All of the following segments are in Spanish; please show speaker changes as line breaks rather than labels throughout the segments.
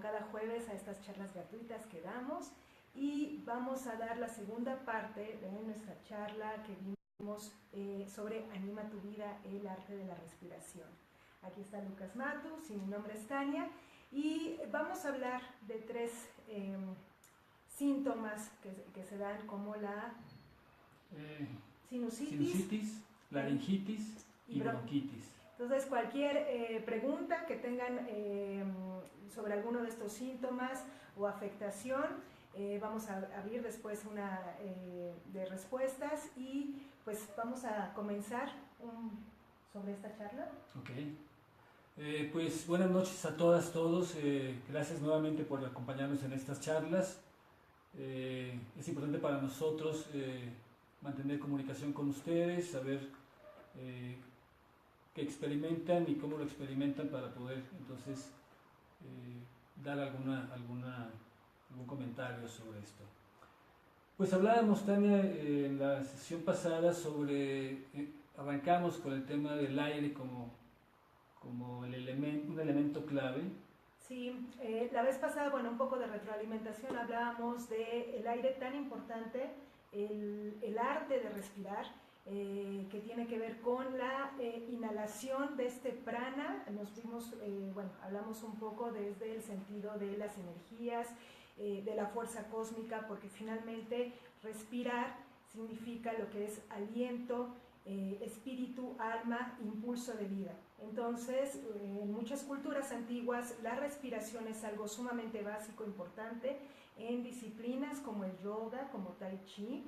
cada jueves a estas charlas gratuitas que damos, y vamos a dar la segunda parte de nuestra charla que vimos sobre Anima tu vida, el arte de la respiración. Aquí está Lucas Matus y mi nombre es Tania, y vamos a hablar de tres síntomas que se dan, como la sinusitis,
laringitis y bronquitis.
Entonces, cualquier pregunta que tengan sobre alguno de estos síntomas o afectación, vamos a abrir después una de respuestas, y pues vamos a comenzar sobre esta charla.
Ok. Pues buenas noches a todas, todos. Gracias nuevamente por acompañarnos en estas charlas. Es importante para nosotros mantener comunicación con ustedes, saber qué experimentan y cómo lo experimentan, para poder entonces dar algún comentario sobre esto. Pues hablábamos, Tania, en la sesión pasada sobre, arrancamos con el tema del aire como un elemento clave.
Sí, la vez pasada, bueno, un poco de retroalimentación, hablábamos del aire tan importante, el arte de respirar, que tiene que ver con la inhalación de este prana. Hablamos un poco desde el sentido de las energías, de la fuerza cósmica, porque finalmente respirar significa lo que es aliento, espíritu, alma, impulso de vida. Entonces, en muchas culturas antiguas la respiración es algo sumamente básico, importante, en disciplinas como el yoga, como tai chi.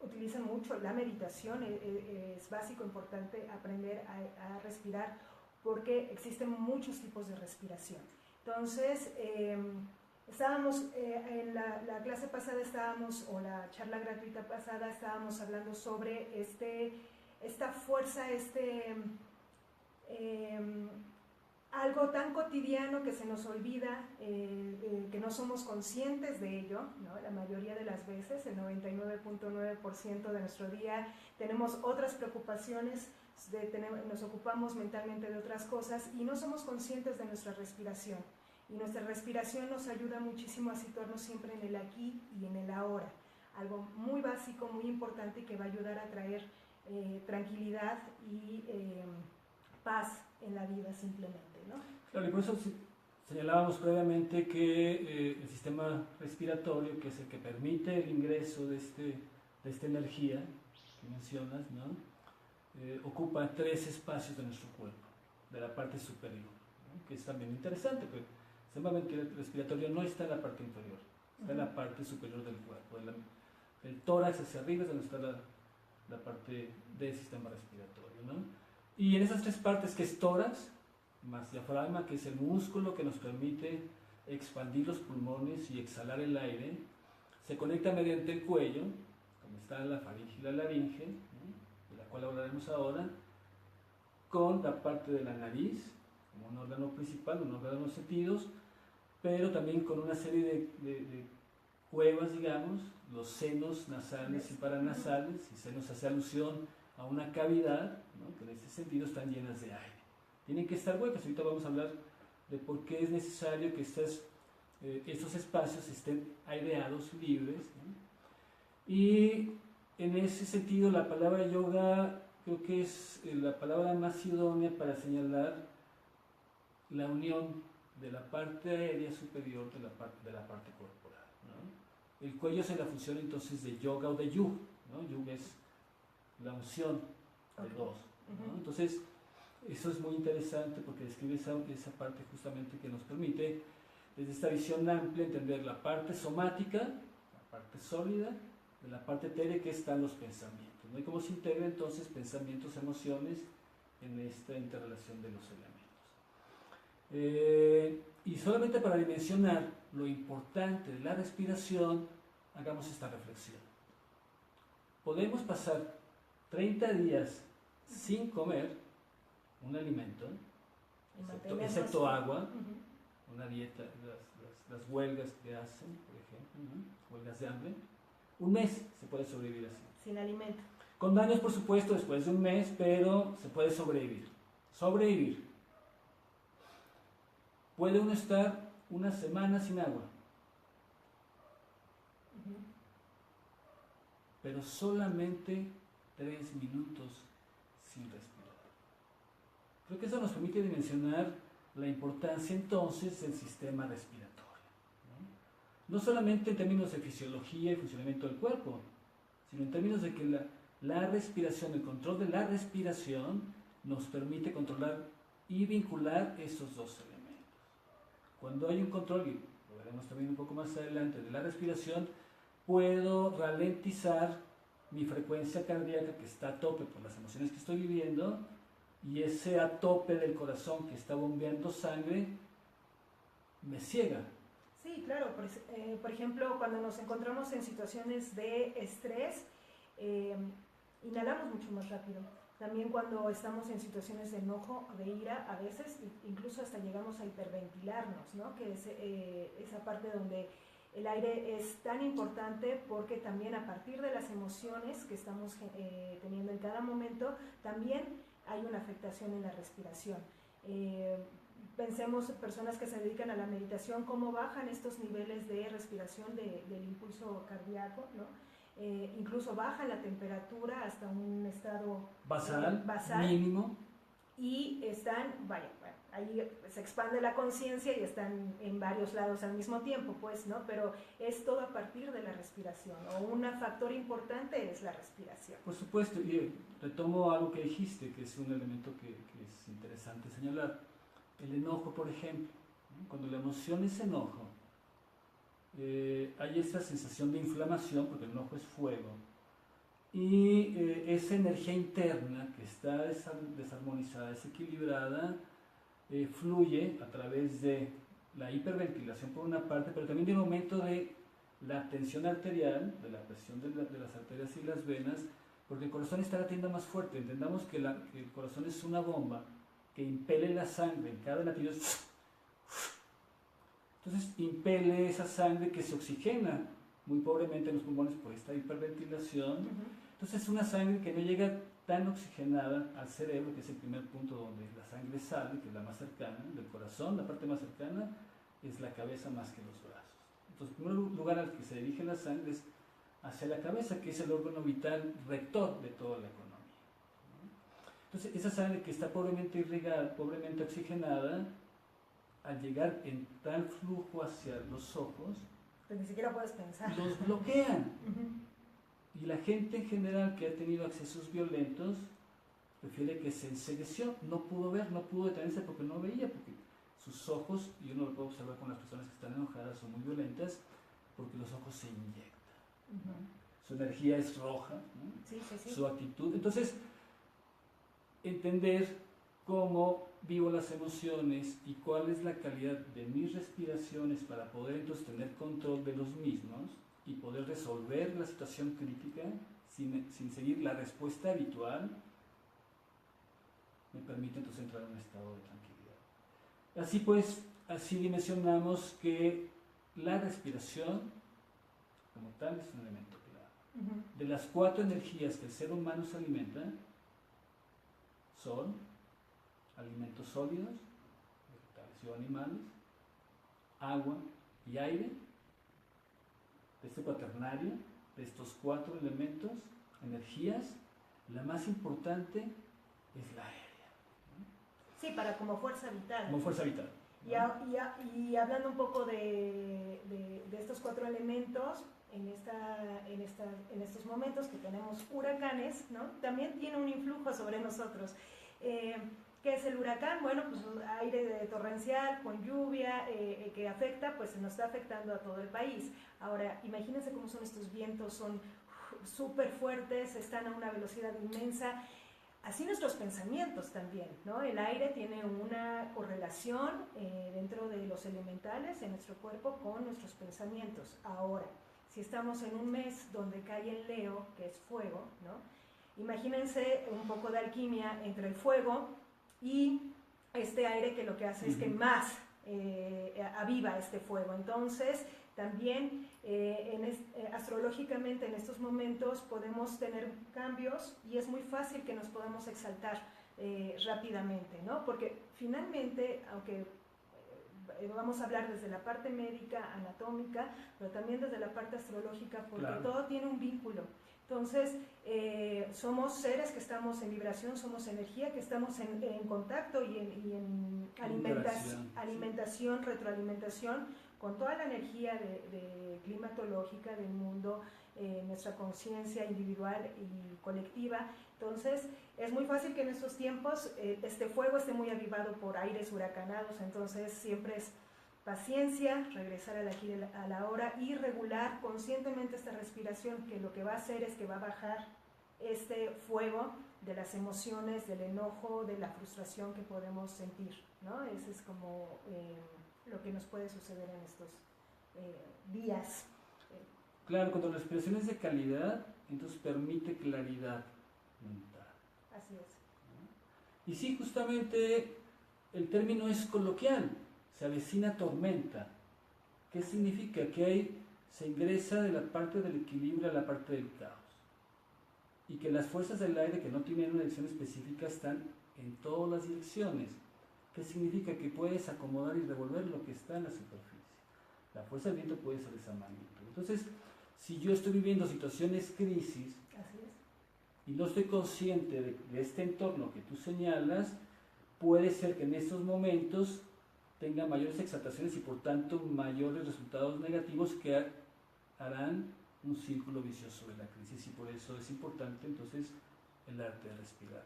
Utilizan mucho la meditación, es básico, importante aprender a respirar, porque existen muchos tipos de respiración. Entonces, estábamos en la clase pasada, o la charla gratuita pasada, estábamos hablando sobre esta fuerza, algo tan cotidiano que se nos olvida, que no somos conscientes de ello, ¿no? La mayoría de las veces, el 99.9% de nuestro día, tenemos otras preocupaciones, nos ocupamos mentalmente de otras cosas y no somos conscientes de nuestra respiración. Y nuestra respiración nos ayuda muchísimo a situarnos siempre en el aquí y en el ahora. Algo muy básico, muy importante, que va a ayudar a traer tranquilidad y paz en la vida, simplemente, ¿no?
Claro, y por eso señalábamos previamente que el sistema respiratorio, que es el que permite el ingreso de esta energía que mencionas, ¿no? Ocupa tres espacios de nuestro cuerpo, de la parte superior, ¿no? Que es también interesante, porque el sistema respiratorio no está en la parte inferior, está en la parte superior del cuerpo, el tórax hacia arriba es donde está la parte del sistema respiratorio, ¿no? Y en esas tres partes, que es tórax, más diafragma, que es el músculo que nos permite expandir los pulmones y exhalar el aire, se conecta mediante el cuello, donde está la faringe y la laringe, ¿no? De la cual hablaremos ahora, con la parte de la nariz, como un órgano principal, un órgano de los sentidos, pero también con una serie de cuevas, digamos, los senos nasales y paranasales, y senos hace alusión a una cavidad, ¿no? Que en ese sentido están llenas de aire. Tienen que estar huecas. Ahorita vamos a hablar de por qué es necesario que estos espacios estén aireados, libres, ¿no? Y en ese sentido, la palabra yoga creo que es la palabra más idónea para señalar la unión de la parte aérea superior de la parte corporal, ¿no? El cuello es la función entonces de yoga o de yug, ¿no? Yug es la unción de dos, ¿no? Entonces, eso es muy interesante, porque describe esa parte justamente que nos permite, desde esta visión amplia, entender la parte somática, la parte sólida, de la parte etérea, que están los pensamientos, ¿no? Y cómo se integra entonces pensamientos, emociones en esta interrelación de los elementos. Y solamente para dimensionar lo importante de la respiración, hagamos esta reflexión. Podemos pasar 30 días sin comer un alimento, excepto agua, una dieta, las huelgas que hacen, por ejemplo, ¿no? Huelgas de hambre. Un mes se puede sobrevivir así.
Sin alimento.
Con daños, por supuesto, después de un mes, pero se puede sobrevivir. Sobrevivir. puede uno estar una semana sin agua, pero solamente 3 minutos sin respirar. Creo que eso nos permite dimensionar la importancia entonces del sistema respiratorio, ¿no? No solamente en términos de fisiología y funcionamiento del cuerpo, sino en términos de que la respiración, el control de la respiración nos permite controlar y vincular esos dos elementos. Cuando hay un control, y lo veremos también un poco más adelante, de la respiración, puedo ralentizar mi frecuencia cardíaca que está a tope por las emociones que estoy viviendo, y ese a tope del corazón que está bombeando sangre me ciega.
Sí, claro. Por ejemplo, cuando nos encontramos en situaciones de estrés, inhalamos mucho más rápido. También cuando estamos en situaciones de enojo, de ira, a veces incluso hasta llegamos a hiperventilarnos, ¿no? Que es esa parte donde el aire es tan importante, porque también a partir de las emociones que estamos teniendo en cada momento, también hay una afectación en la respiración. Pensemos personas que se dedican a la meditación, cómo bajan estos niveles de respiración del impulso cardíaco, ¿no? Incluso bajan la temperatura hasta un estado
basal, mínimo.
Y están, ahí se expande la conciencia y están en varios lados al mismo tiempo, pues, ¿no? Pero es todo a partir de la respiración, o un factor importante es la respiración.
Por supuesto, y retomo algo que dijiste, que es un elemento que es interesante señalar. El enojo, por ejemplo, ¿no? Cuando la emoción es enojo, hay esa sensación de inflamación, porque el enojo es fuego, y esa energía interna que está desarmonizada, desequilibrada, fluye a través de la hiperventilación por una parte, pero también de un aumento de la tensión arterial, de la presión de las arterias y las venas, porque el corazón está latiendo más fuerte. Entendamos que el corazón es una bomba que impele la sangre en cada latido. Entonces impele esa sangre que se oxigena muy pobremente en los pulmones por esta hiperventilación. Entonces es una sangre que no llega tan oxigenada al cerebro, que es el primer punto donde la sangre sale, que es la más cercana del corazón. La parte más cercana es la cabeza más que los brazos. Entonces el primer lugar al que se dirige la sangre es hacia la cabeza, que es el órgano vital rector de toda la economía. Entonces esa sangre que está pobremente irrigada, pobremente oxigenada, al llegar en tal flujo hacia los ojos,
pues ni siquiera puedes pensar,
los bloquean. Y la gente en general que ha tenido accesos violentos prefiere que se encegueció, no pudo ver, no pudo detenerse porque no veía, porque sus ojos, y uno lo puede observar con las personas que están enojadas, son muy violentas, porque los ojos se inyectan. Su energía es roja, ¿no?
Sí.
Su actitud. Entonces, entender cómo vivo las emociones y cuál es la calidad de mis respiraciones para poder entonces tener control de los mismos y poder resolver la situación crítica sin seguir la respuesta habitual, me permite entonces entrar en un estado de tranquilidad. Así pues, así dimensionamos que la respiración como tal es un elemento clave. De las 4 energías que el ser humano se alimenta, son alimentos sólidos, vegetales o animales, agua y aire. De este cuaternario, de estos 4 elementos, energías, la más importante es la aérea.
Sí, para como fuerza vital.
Como fuerza vital.
Y hablando un poco de estos 4 elementos, en estos momentos que tenemos huracanes, ¿no? También tiene un influjo sobre nosotros. ¿Qué es el huracán? Bueno, pues un aire torrencial con lluvia que afecta, pues nos está afectando a todo el país. Ahora, imagínense cómo son estos vientos, son súper fuertes, están a una velocidad inmensa. Así nuestros pensamientos también, ¿no? El aire tiene una correlación dentro de los elementales en nuestro cuerpo con nuestros pensamientos. Ahora, si estamos en un mes donde cae el Leo, que es fuego, ¿no? Imagínense un poco de alquimia entre el fuego y este aire, que lo que hace es que más aviva este fuego. Entonces, también astrológicamente en estos momentos podemos tener cambios y es muy fácil que nos podamos exaltar rápidamente, ¿no? Porque finalmente, aunque vamos a hablar desde la parte médica, anatómica, pero también desde la parte astrológica, porque
claro,
todo tiene un vínculo. Entonces, somos seres que estamos en vibración, somos energía, que estamos en contacto y en alimentación, retroalimentación, con toda la energía de climatológica del mundo, nuestra conciencia individual y colectiva. Entonces, es muy fácil que en estos tiempos este fuego esté muy avivado por aires huracanados, entonces siempre es paciencia, regresar al aquí a la hora y regular conscientemente esta respiración, que lo que va a hacer es que va a bajar este fuego de las emociones, del enojo, de la frustración que podemos sentir, ¿no? Ese es como lo que nos puede suceder en estos días.
Claro, cuando la respiración es de calidad, entonces permite claridad mental.
Así es.
Y sí, justamente el término es coloquial, se avecina tormenta. ¿Qué significa? Que se ingresa de la parte del equilibrio a la parte del caos. Y que las fuerzas del aire, que no tienen una dirección específica, están en todas las direcciones. ¿Qué significa? Que puedes acomodar y revolver lo que está en la superficie. La fuerza del viento puede ser de esa magnitud. Entonces, si yo estoy viviendo situaciones crisis,
así es,
y no estoy consciente de este entorno que tú señalas, puede ser que en estos momentos tenga mayores exaltaciones y por tanto mayores resultados negativos que harán un círculo vicioso de la crisis, y por eso es importante entonces el arte de respirar.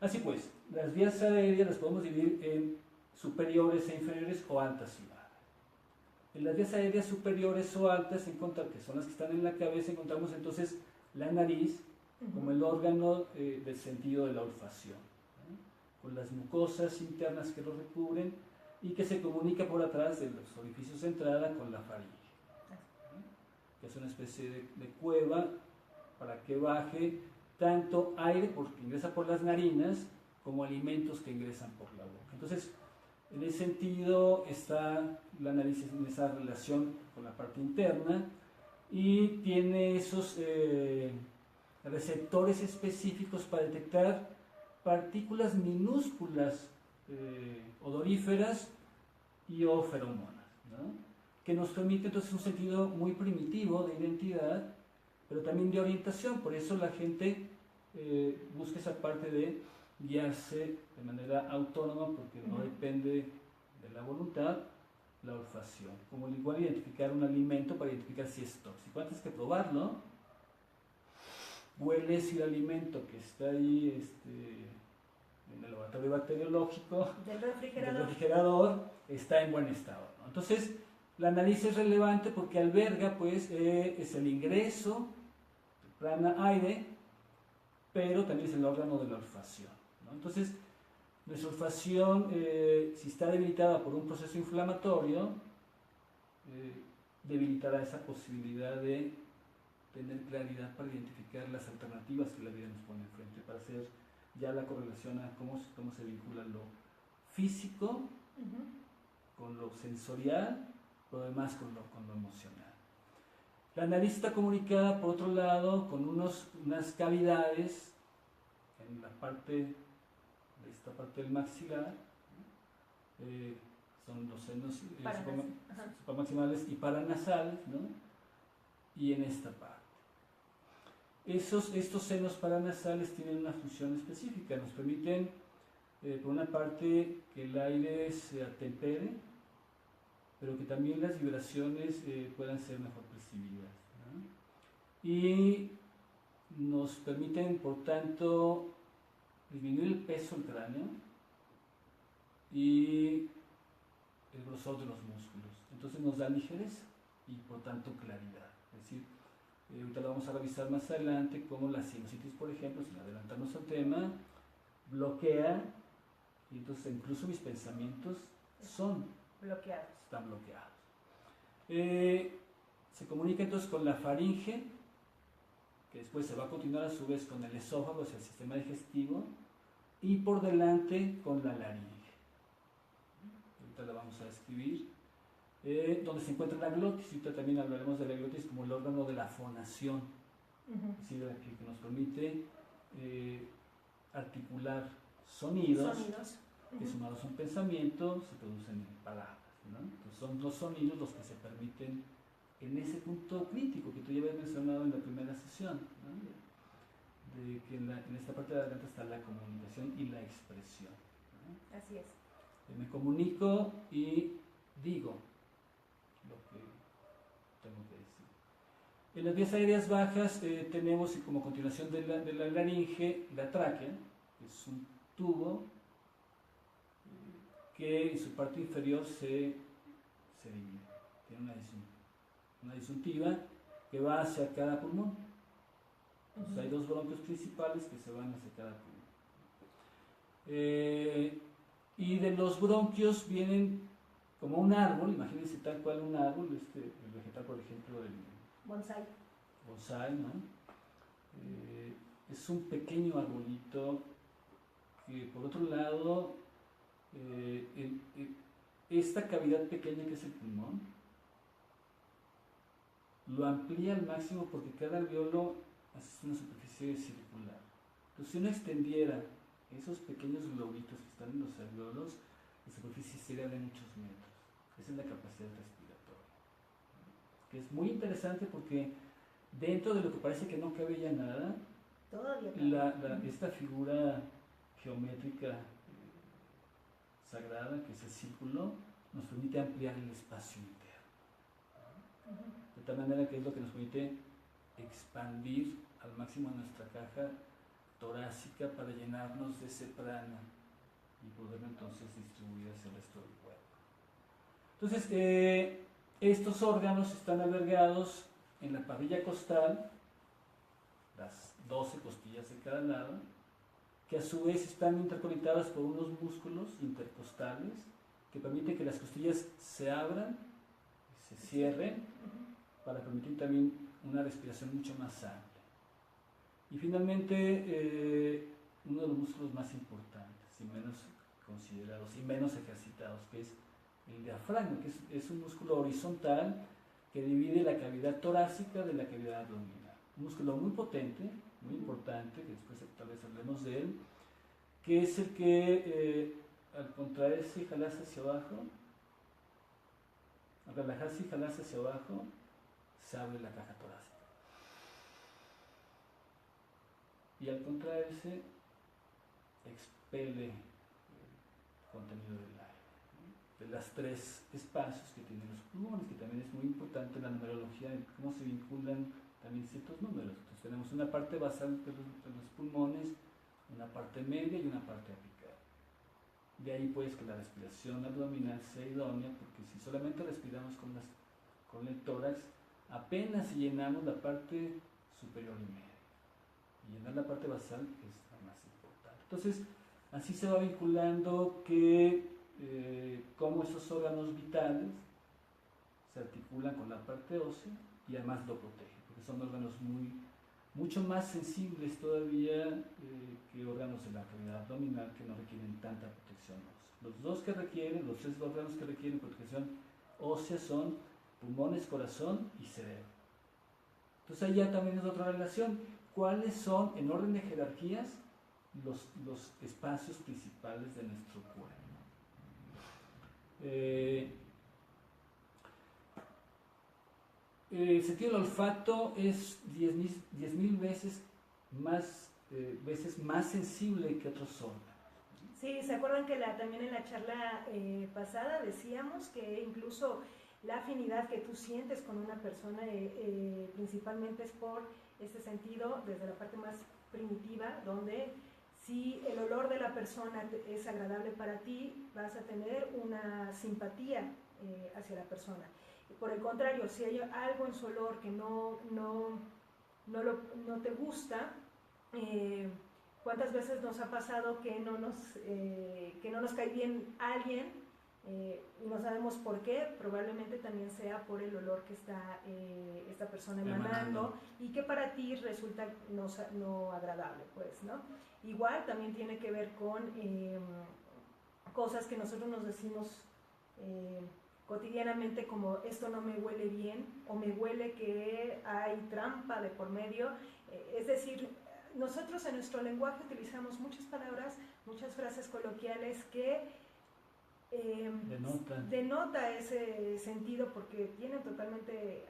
Así pues, las vías aéreas las podemos dividir en superiores e inferiores o altas y bajas. En las vías aéreas superiores o altas, que son las que están en la cabeza, encontramos entonces la nariz como el órgano del sentido de la olfacción, con las mucosas internas que lo recubren y que se comunica por atrás de los orificios de entrada con la faringe, que es una especie de cueva para que baje tanto aire porque ingresa por las narinas como alimentos que ingresan por la boca. Entonces, en ese sentido está la nariz en esa relación con la parte interna y tiene esos receptores específicos para detectar partículas minúsculas odoríferas y o feromonas, ¿no? Que nos permite entonces un sentido muy primitivo de identidad, pero también de orientación. Por eso la gente busca esa parte de guiarse de manera autónoma, porque no depende de la voluntad, la olfacción. Como igual identificar un alimento para identificar si es tóxico. Antes que probarlo, hueles si el alimento que está ahí en el laboratorio bacteriológico
del
refrigerador está en buen estado, ¿no? Entonces, la nariz es relevante porque alberga, pues, es el ingreso del prana aire, pero también es el órgano de la olfacción, ¿no? Entonces, nuestra olfacción, si está debilitada por un proceso inflamatorio, debilitará esa posibilidad de tener claridad para identificar las alternativas que la vida nos pone enfrente, para hacer ya la correlación a cómo se vincula lo físico con lo sensorial, pero además con lo emocional. La nariz está comunicada, por otro lado, con unas cavidades en la parte de esta parte del maxilar, son los senos supramaximales y paranasales, ¿no? Y en esta parte. Estos senos paranasales tienen una función específica, nos permiten, por una parte, que el aire se atempere, pero que también las vibraciones puedan ser mejor percibidas, ¿no? Y nos permiten, por tanto, disminuir el peso del cráneo y el grosor de los músculos. Entonces nos da ligereza y, por tanto, claridad. Es decir, ahorita lo vamos a revisar más adelante, como la sinusitis, por ejemplo, sin adelantarnos al tema, bloquea, y entonces incluso mis pensamientos están bloqueados. Se comunica entonces con la faringe, que después se va a continuar a su vez con el esófago, o sea, el sistema digestivo, y por delante con la laringe. Ahorita la vamos a describir. Donde se encuentra la glotis, ahorita también hablaremos de la glotis como el órgano de la fonación, es decir, que nos permite articular sonidos que sumados a un pensamiento se producen en palabras, ¿no? Entonces son los sonidos los que se permiten en ese punto crítico que tú ya habías mencionado en la primera sesión, ¿no? De que en esta parte de la garganta está la comunicación y la expresión, ¿no?
Así es.
Me comunico y digo lo que tengo que decir. En las vías aéreas bajas tenemos como continuación de la laringe la tráquea, que es un tubo que en su parte inferior se divide, tiene una disyuntiva que va hacia cada pulmón. Entonces hay dos bronquios principales que se van hacia cada pulmón. Y de los bronquios vienen como un árbol, imagínense tal cual un árbol, el vegetal, por ejemplo, el bonsai, ¿no? Es un pequeño arbolito que, por otro lado, esta cavidad pequeña que es el pulmón, lo amplía al máximo porque cada alveolo es una superficie circular. Entonces, si uno extendiera esos pequeños globitos que están en los alveolos, la superficie sería de muchos metros. Esa es la capacidad respiratoria, que es muy interesante porque dentro de lo que parece que no cabe ya nada, esta figura geométrica sagrada, que es el círculo, nos permite ampliar el espacio interno. De tal manera que es lo que nos permite expandir al máximo nuestra caja torácica para llenarnos de ese prana y poder entonces distribuir hacia el resto del cuerpo. Entonces, estos órganos están albergados en la parrilla costal, las 12 costillas de cada lado, que a su vez están interconectadas por unos músculos intercostales que permiten que las costillas se abran, se cierren, para permitir también una respiración mucho más amplia. Y finalmente, uno de los músculos más importantes y menos considerados y menos ejercitados, que es el diafragma, que es un músculo horizontal que divide la cavidad torácica de la cavidad abdominal. Un músculo muy potente, muy importante, que después tal vez hablemos de él, que es el que al contraerse y jalarse hacia abajo, al relajarse y jalarse hacia abajo, se abre la caja torácica. Y al contraerse, expele el contenido del aire, ¿no? De los 3 espacios que tienen los pulmones, que también es muy importante la numerología, de cómo se vinculan también ciertos números. Entonces tenemos una parte basal de los pulmones, una parte media y una parte apical. De ahí pues que la respiración abdominal sea idónea, porque si solamente respiramos con el tórax, apenas si llenamos la parte superior y media. Y llenar la parte basal es la más importante. Entonces, así se va vinculando cómo esos órganos vitales se articulan con la parte ósea y además lo protegen, porque son órganos mucho más sensibles todavía que órganos de la cavidad abdominal que no requieren tanta protección ósea. Los 3 órganos que requieren protección ósea son pulmones, corazón y cerebro. Entonces ahí ya también es otra relación. ¿Cuáles son, en orden de jerarquías, los espacios principales de nuestro cuerpo? El sentido del olfato es 10,000 veces más sensible que otros órganos.
Sí, ¿se acuerdan que también en la charla pasada decíamos que incluso la afinidad que tú sientes con una persona principalmente es por este sentido, desde la parte más primitiva, donde si el olor de la persona es agradable para ti, vas a tener una simpatía hacia la persona. Por el contrario, si hay algo en su olor que no te gusta, ¿cuántas veces nos ha pasado que no nos cae bien alguien y no sabemos por qué? Probablemente también sea por el olor que está esta persona emanando y que para ti resulta no agradable, pues, ¿no? Igual también tiene que ver con cosas que nosotros nos decimos cotidianamente, como esto no me huele bien, o me huele que hay trampa de por medio. Es decir, nosotros en nuestro lenguaje utilizamos muchas palabras, muchas frases coloquiales que denota ese sentido, porque tiene totalmente,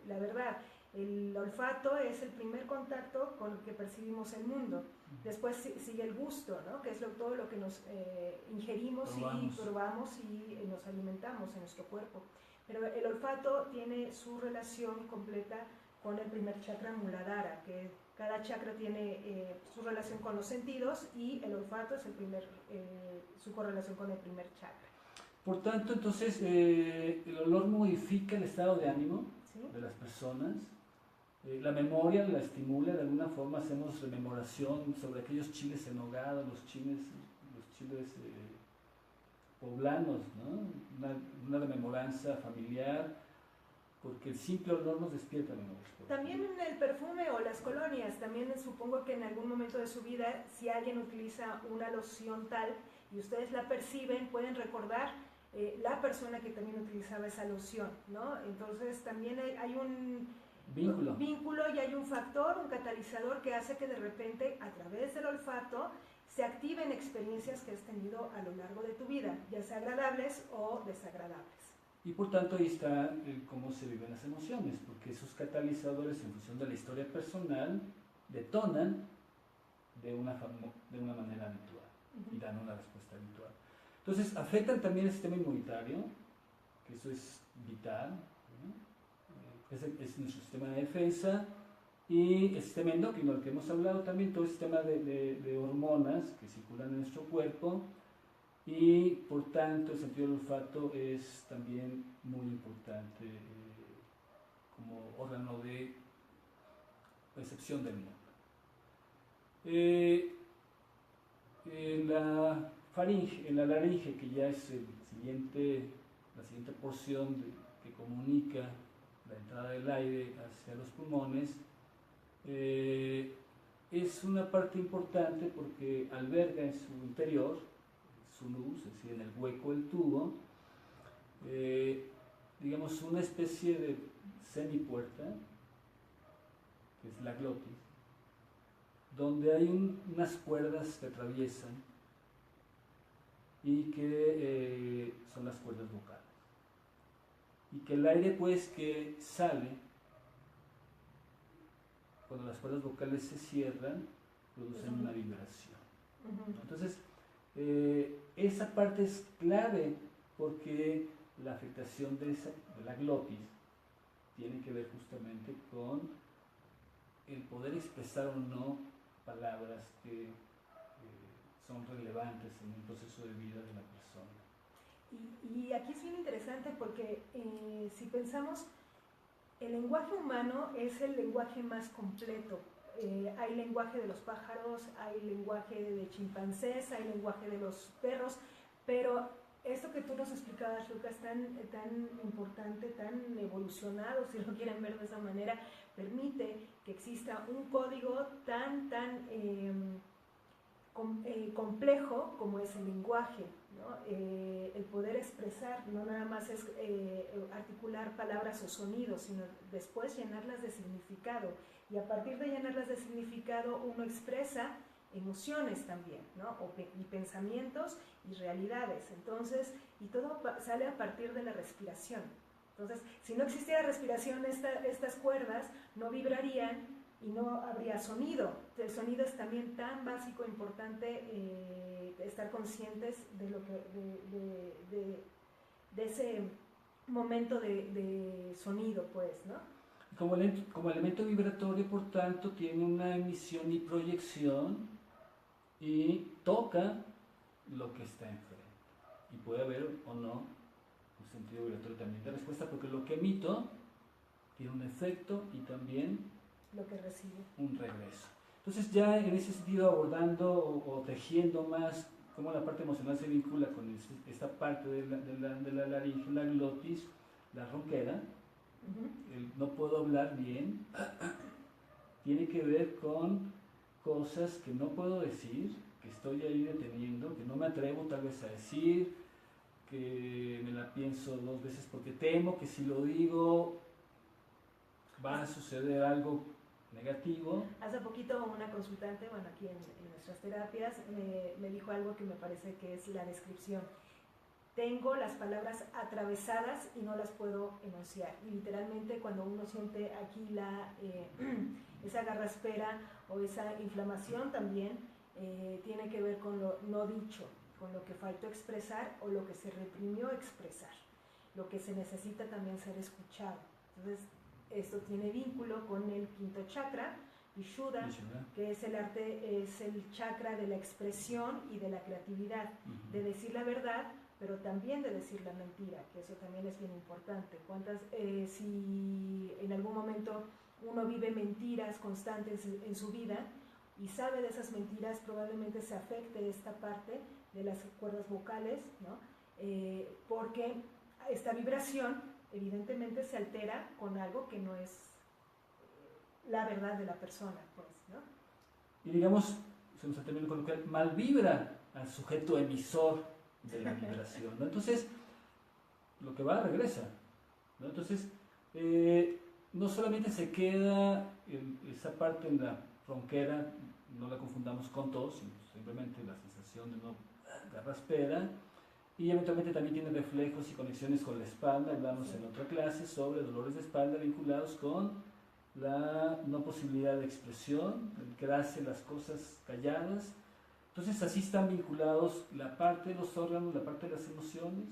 la verdad, el olfato es el primer contacto con el que percibimos el mundo. Después sigue el gusto, ¿no? Que es todo lo que nos ingerimos y probamos y nos alimentamos en nuestro cuerpo. Pero el olfato tiene su relación completa con el primer chakra Muladhara, que cada chakra tiene su relación con los sentidos, y el olfato es su correlación con el primer chakra.
Por tanto, entonces, el olor modifica el estado de ánimo, ¿sí?, de las personas. La memoria la estimula, de alguna forma hacemos rememoración sobre aquellos chiles en nogada, los chiles poblanos, ¿no? Una rememoranza familiar, porque el simple olor nos despierta memorias.
También en el perfume o las colonias, también supongo que en algún momento de su vida, si alguien utiliza una loción tal y ustedes la perciben, pueden recordar la persona que también utilizaba esa loción, ¿no? Entonces también hay un vínculo y hay un factor, un catalizador que hace que de repente a través del olfato se activen experiencias que has tenido a lo largo de tu vida, ya sea agradables o desagradables.
Y por tanto ahí está cómo se viven las emociones, porque esos catalizadores en función de la historia personal detonan de una manera habitual y dan una respuesta habitual. Entonces afectan también el sistema inmunitario, que eso es vital, ¿no? Es nuestro sistema de defensa, y el sistema endocrino, del que hemos hablado también, todo el sistema de hormonas que circulan en nuestro cuerpo. Y por tanto el sentido del olfato es también muy importante como órgano de percepción del mundo. En la laringe, que ya es la siguiente porción que comunica la entrada del aire hacia los pulmones, es una parte importante porque alberga en su interior su luz, es decir, en el hueco del tubo, digamos una especie de semipuerta, que es la glotis, donde hay unas cuerdas que atraviesan y que son las cuerdas vocales, y que el aire pues que sale cuando las cuerdas vocales se cierran producen una vibración. Entonces esa parte es clave, porque la afectación de la glotis tiene que ver justamente con el poder expresar o no palabras que son relevantes en un proceso de vida de la persona.
Y aquí es bien interesante porque si pensamos, el lenguaje humano es el lenguaje más completo. Hay lenguaje de los pájaros, hay lenguaje de chimpancés, hay lenguaje de los perros, pero esto que tú nos explicabas, Lucas, tan importante, tan evolucionado, si lo quieren ver de esa manera, permite que exista un código tan complejo como es el lenguaje, ¿no? El poder expresar no nada más es articular palabras o sonidos, sino después llenarlas de significado, y a partir de llenarlas de significado uno expresa emociones también, ¿no? Y pensamientos y realidades. Entonces, y todo sale a partir de la respiración. Entonces, si no existiera respiración, estas cuerdas no vibrarían y no habría sonido. El sonido es también tan básico e importante, estar conscientes de lo que de ese momento de sonido, pues, ¿no?
Como elemento vibratorio, por tanto, tiene una emisión y proyección y toca lo que está enfrente. Y puede haber o no un sentido vibratorio también de respuesta, porque lo que emito tiene un efecto y también
lo que recibe
un regreso. Entonces, ya en ese sentido, abordando o tejiendo más cómo la parte emocional se vincula con esta parte de la laringe, la glotis, la ronquera, no puedo hablar bien, tiene que ver con cosas que no puedo decir, que estoy ahí deteniendo, que no me atrevo tal vez a decir, que me la pienso 2 veces porque temo que si lo digo va a suceder algo negativo.
Hace poquito una consultante, aquí en nuestras terapias, me dijo algo que me parece que es la descripción. tengo las palabras atravesadas y no las puedo enunciar. Y literalmente cuando uno siente aquí esa garraspera o esa inflamación también tiene que ver con lo no dicho, con lo que faltó expresar o lo que se reprimió expresar, lo que se necesita también ser escuchado. Entonces, esto tiene vínculo con el quinto chakra, Vishuddha, que es el chakra de la expresión y de la creatividad, de decir la verdad, pero también de decir la mentira, que eso también es bien importante. Si en algún momento uno vive mentiras constantes en su vida y sabe de esas mentiras, probablemente se afecte esta parte de las cuerdas vocales, ¿no? Porque esta vibración evidentemente se altera con algo que no es la verdad de la persona, pues, ¿no?
Y digamos, se nos termina colocar, mal vibra al sujeto emisor de la vibración, ¿no? Entonces, lo que va regresa, ¿no? Entonces, no solamente se queda esa parte en la ronquera, no la confundamos con tos, sino simplemente la sensación de no garraspera, y eventualmente también tiene reflejos y conexiones con la espalda. Hablamos en otra clase sobre dolores de espalda vinculados con la no posibilidad de expresión, el quedarse las cosas calladas. Entonces así están vinculados la parte de los órganos, la parte de las emociones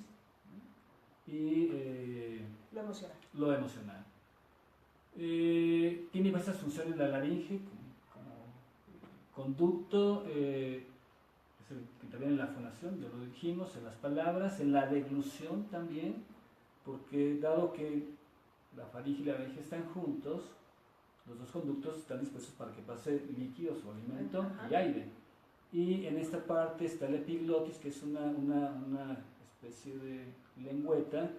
y lo emocional. Tiene diversas funciones la laringe como conducto, que interviene en la fonación, ya lo dijimos, en las palabras, en la deglución también, porque dado que la faringe y la laringe están juntos, los dos conductos están dispuestos para que pase líquidos o alimento y aire. Y en esta parte está el epiglotis, que es una especie de lengüeta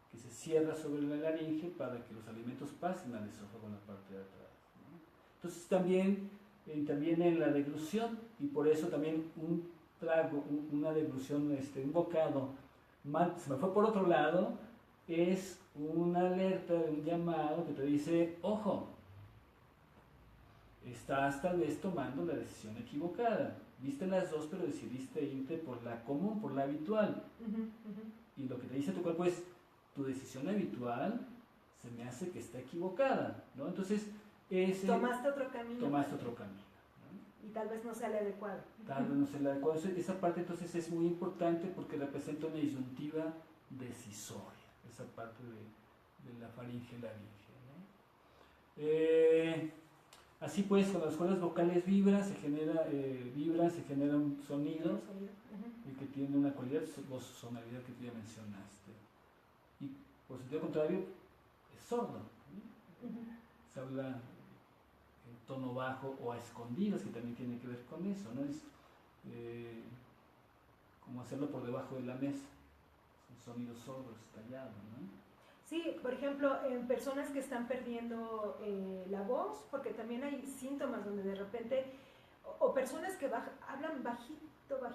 que se cierra sobre la laringe para que los alimentos pasen al esófago en la parte de atrás, ¿no? Entonces también interviene en la deglución, y por eso también un trago, una deglución, un bocado mal, se me fue por otro lado, es una alerta, un llamado que te dice, ojo, estás tal vez tomando la decisión equivocada. Viste las dos, pero decidiste irte por la común, por la habitual. Y lo que te dice tu cuerpo es, tu decisión habitual se me hace que está equivocada, ¿no? Entonces,
tomaste otro camino.
Tomaste otro camino, ¿no?
Y tal vez no sea el adecuado.
Tal vez no sea el adecuado. Esa parte entonces es muy importante porque representa una disyuntiva decisoria, esa parte de la faringe laringe, ¿no? Así pues, cuando las cuerdas vocales vibran, se genera un sonido que tiene una cualidad, sonoridad que tú ya mencionaste. Y por sentido contrario, es sordo, ¿no? Se habla en tono bajo o a escondidas, que también tiene que ver con eso, ¿no? Es como hacerlo por debajo de la mesa, son sonidos sordos, callados, ¿no?
Sí, por ejemplo, en personas que están perdiendo la voz, porque también hay síntomas donde de repente, o personas que hablan bajito, ¿no?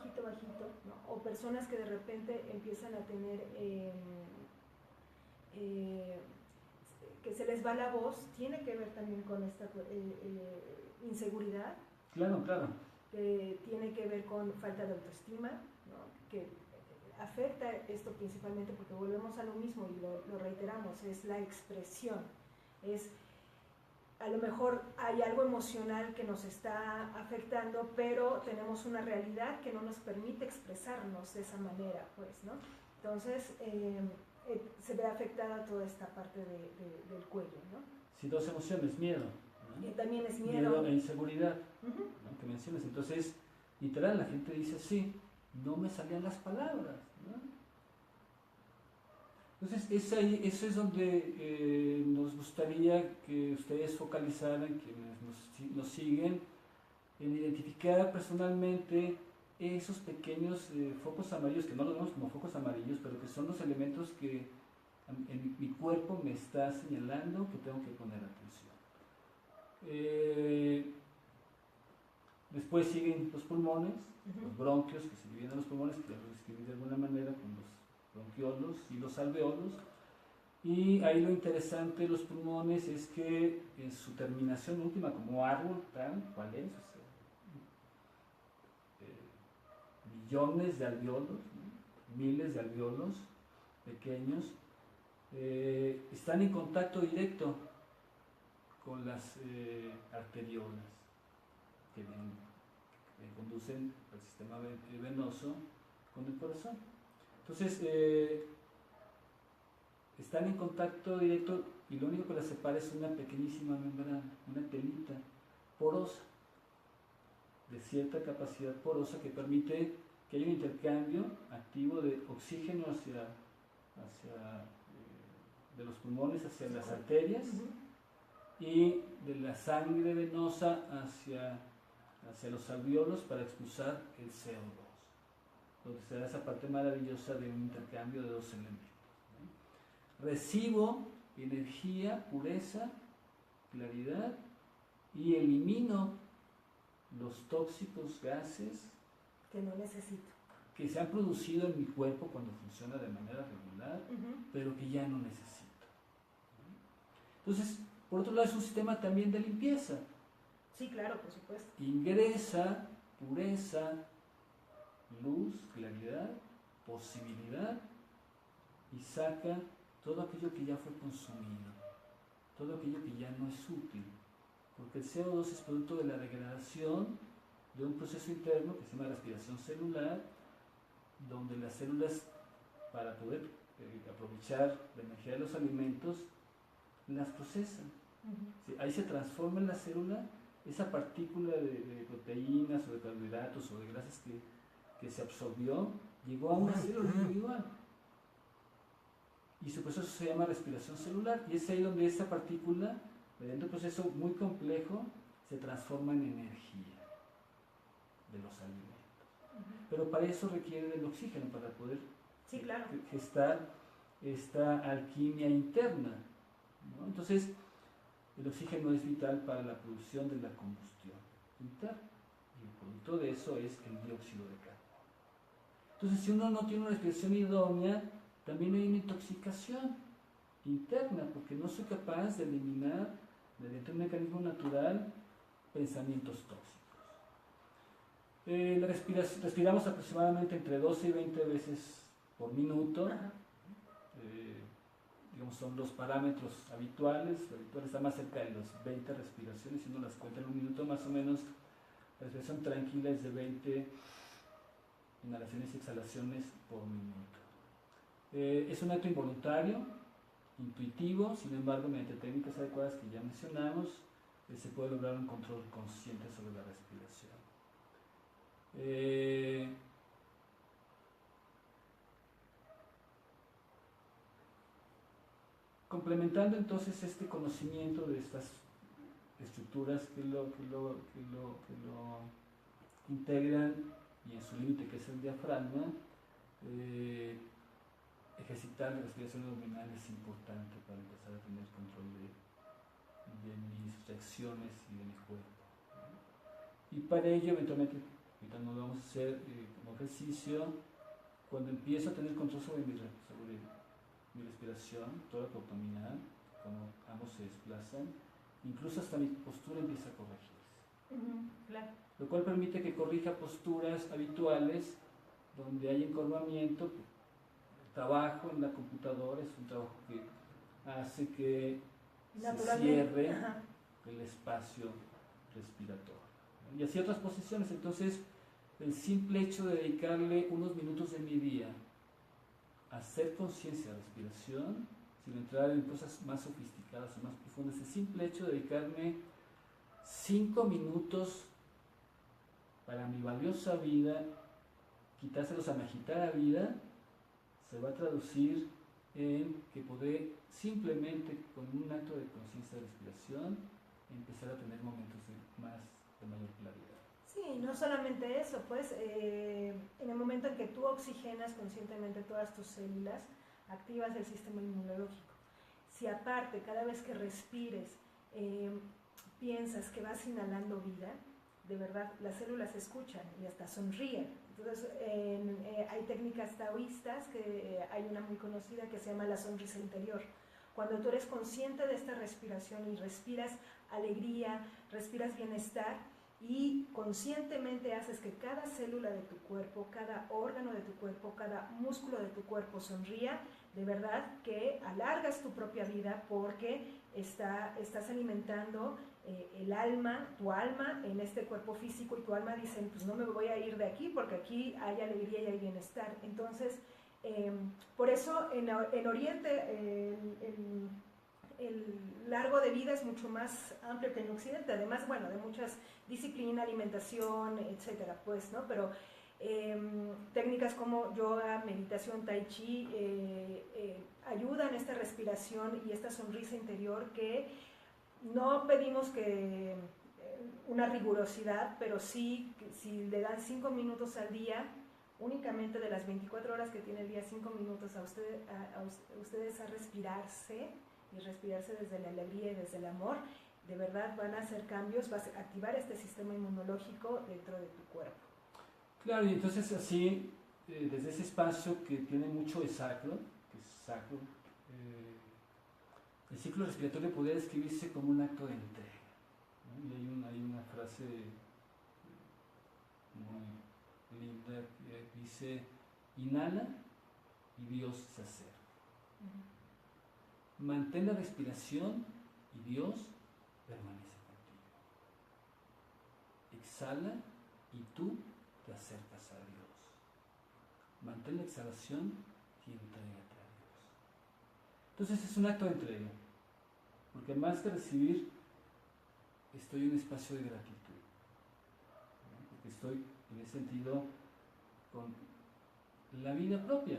O personas que de repente empiezan a tener, que se les va la voz, tiene que ver también con esta inseguridad.
Claro, claro.
Que tiene que ver con falta de autoestima, ¿no? Que afecta esto principalmente porque volvemos a lo mismo y lo reiteramos, es la expresión, a lo mejor hay algo emocional que nos está afectando, pero tenemos una realidad que no nos permite expresarnos de esa manera, pues, ¿no? Entonces, se ve afectada toda esta parte del cuello, ¿no?
Sí, dos emociones, miedo, ¿no?
Y también es miedo.
Miedo e inseguridad, ¿no? Que mencionas. Entonces, literal, la gente dice, sí, no me salían las palabras, ¿no? Entonces, eso es donde nos gustaría que ustedes focalizaran, quienes nos siguen, en identificar personalmente esos pequeños focos amarillos, que no los vemos como focos amarillos, pero que son los elementos que en mi cuerpo me está señalando que tengo que poner atención. Después siguen los pulmones, los bronquios, que se dividen en los pulmones, que los describí de alguna manera con los bronquiolos y los alveolos. Y ahí lo interesante de los pulmones es que en su terminación última como árbol, ¿cuál es? O sea, millones de alveolos, ¿no? miles de alvéolos pequeños, están en contacto directo con las arteriolas que conducen al sistema venoso con el corazón. Entonces, están en contacto directo y lo único que las separa es una pequeñísima membrana, una telita porosa, de cierta capacidad porosa que permite que haya un intercambio activo de oxígeno de los pulmones hacia las arterias y de la sangre venosa hacia los alvéolos para expulsar el CO2, donde se da esa parte maravillosa de un intercambio de dos elementos. Recibo energía, pureza, claridad y elimino los tóxicos gases
que no necesito,
que se han producido en mi cuerpo cuando funciona de manera regular, pero que ya no necesito. Entonces, por otro lado, es un sistema también de limpieza.
Sí, claro, por supuesto.
Ingresa pureza, luz, claridad, posibilidad y saca todo aquello que ya fue consumido, todo aquello que ya no es útil, porque el CO2 es producto de la degradación de un proceso interno que se llama respiración celular, donde las células, para poder aprovechar la energía de los alimentos, las procesan. ¿Sí? Ahí se transforma en la célula esa partícula de proteínas o de carbohidratos o de grasas que se absorbió, llegó a una célula individual. Y su proceso se llama respiración celular, y es ahí donde esa partícula, mediante un proceso muy complejo, se transforma en energía de los alimentos. Pero para eso requiere del oxígeno, para poder gestar esta alquimia interna, ¿no? Entonces, el oxígeno es vital para la producción de la combustión interna, y el producto de eso es el dióxido de carbono. Entonces, si uno no tiene una respiración idónea, también hay una intoxicación interna, porque no soy capaz de eliminar, mediante un mecanismo natural, pensamientos tóxicos. Respiramos aproximadamente entre 12 y 20 veces por minuto. Digamos, son los parámetros habituales. Lo habitual está más cerca de las 20 respiraciones, si uno las cuenta en un minuto más o menos. La respiración tranquila es de 20 inhalaciones y exhalaciones por minuto. Es un acto involuntario, intuitivo, sin embargo, mediante técnicas adecuadas que ya mencionamos, se puede lograr un control consciente sobre la respiración. Complementando entonces este conocimiento de estas estructuras que lo integran, y en su límite que es el diafragma, ejercitar la respiración abdominal es importante para empezar a tener control de mis reacciones y de mi cuerpo. Y para ello, eventualmente, ahorita no lo vamos a hacer como ejercicio, cuando empiezo a tener control sobre mi respiración, tórax abdominal, como ambos se desplazan, incluso hasta mi postura empieza a corregirse.
Claro.
Lo cual permite que corrija posturas habituales donde hay encorvamiento. El trabajo en la computadora es un trabajo que hace que se cierre el espacio respiratorio, ¿no? Y así otras posiciones. Entonces, el simple hecho de dedicarle unos minutos de mi día a hacer conciencia de respiración, sin entrar en cosas más sofisticadas o más profundas, el simple hecho de dedicarme 5 minutos para mi valiosa vida, quitárselos a mi agitada vida, se va a traducir en que podré simplemente con un acto de conciencia de respiración empezar a tener momentos de mayor claridad.
Sí, no solamente eso, pues en el momento en que tú oxigenas conscientemente todas tus células, activas el sistema inmunológico. Si aparte, cada vez que respires, piensas que vas inhalando vida, de verdad las células escuchan y hasta sonríen. Entonces hay técnicas taoístas, que hay una muy conocida que se llama la sonrisa interior. Cuando tú eres consciente de esta respiración y respiras alegría, respiras bienestar, y conscientemente haces que cada célula de tu cuerpo, cada órgano de tu cuerpo, cada músculo de tu cuerpo sonría, de verdad que alargas tu propia vida porque estás alimentando el alma, tu alma en este cuerpo físico, y tu alma dice, pues no me voy a ir de aquí porque aquí hay alegría y hay bienestar. Entonces, por eso en Oriente el largo de vida es mucho más amplio que en Occidente, además, bueno, de muchas disciplinas, alimentación, etcétera, pues, ¿no? Pero técnicas como yoga, meditación, tai chi, ayudan a esta respiración y esta sonrisa interior que no pedimos que una rigurosidad, pero sí, si le dan 5 minutos al día, únicamente de las 24 horas que tiene el día, 5 minutos a ustedes a respirarse, y respirarse desde la alegría y desde el amor, de verdad van a hacer cambios, vas a activar este sistema inmunológico dentro de tu cuerpo.
Claro, y entonces así, desde ese espacio que tiene mucho de sacro, que es sacro, el ciclo respiratorio podría describirse como un acto de entrega, ¿no? Y hay una frase muy linda que dice, inhala y Dios se acerca. Mantén la respiración y Dios permanece contigo. Exhala y tú te acercas a Dios. Mantén la exhalación y entrégate a Dios. Entonces es un acto de entrega, porque más que recibir, estoy en un espacio de gratitud, ¿no? Porque estoy en ese sentido con la vida propia.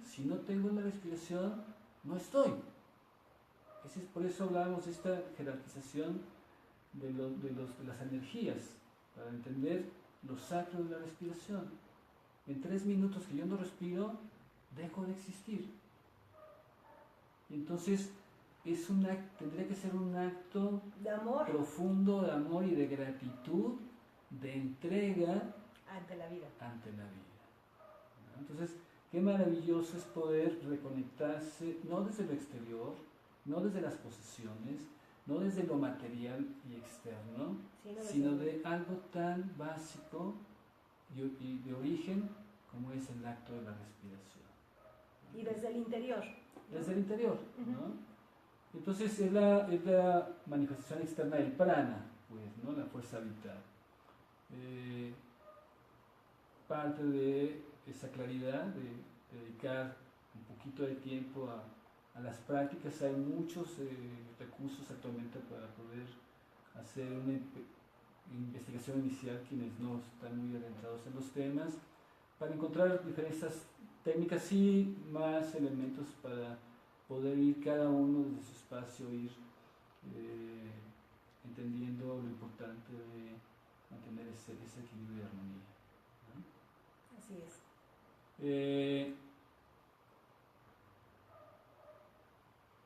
Si no tengo la respiración, no estoy. Por eso hablábamos de esta jerarquización de las energías, para entender lo sacro de la respiración. En 3 minutos que yo no respiro, dejo de existir. Y entonces tendría que ser un acto
de amor,
profundo de amor y de gratitud, de entrega
ante la vida.
¿No? Entonces, qué maravilloso es poder reconectarse, no desde lo exterior, no desde las posesiones, no desde lo material y externo, sino de algo tan básico y de origen como es el acto de la respiración.
Y desde el interior.
Desde el interior, ¿no? Entonces es la manifestación externa del prana, pues, ¿no? La fuerza vital. Parte de esa claridad de dedicar un poquito de tiempo a las prácticas. Hay muchos recursos actualmente para poder hacer una investigación inicial, quienes no están muy adentrados en los temas, para encontrar diferentes técnicas y más elementos para poder ir cada uno desde su espacio, ir entendiendo lo importante de mantener ese equilibrio y armonía, ¿no?
Así es.